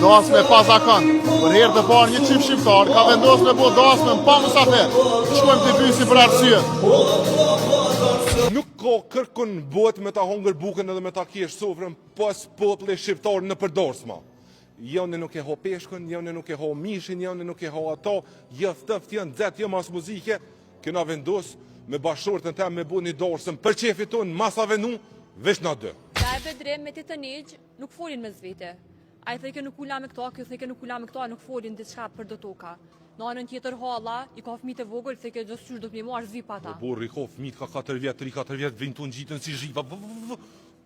Dasme pa zakon. Për herë të parë një çift shqiptar ka vendosur me bë dasme pa musafir. Shkojmë të pyesim për arsye. Nuk ka kërkun botë me ta hongër bukën edhe me ta kesh sofrën pas populli shqiptar në përdorsma. Jone nuk e ho peshkën, jone nuk e ho mishin, jone nuk e ho ato, jëftëft janë dzet, jë mas muzike, këna vendos me bashortën tem me bu një dorsëm për qefit tonë, masave nu, vesh na dë. Da e bedrim me Titanig nuk folin me zvete. A i theke nuk kula me këto, kjo theke nuk kula me këto, nuk folin diçka për do toka. Në anën tjetër halla, i ka fëmijë të vogël, theke gjës qysh do t'mi marrë zvi pa ta. Burri ka fëmijë ka 4 vjet, 3-4 vjet vinë të ngjitën si zhiva.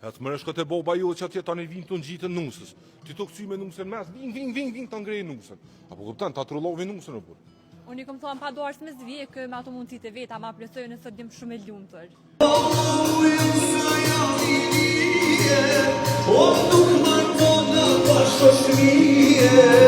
Atë më rëshkët e boba jo që atje tani vinë të ngjitën nusës. Ti të këcy me nusën mes, ving të ngrej nusën. Apo kuptan, ta trullovi nusën e burë. Unë i kom thonë pa dorës me zvi e kë me ato mundësit e veta, ma plesoj nësë dim shumë e lumëtër. O nuk marrë në bashkëshmije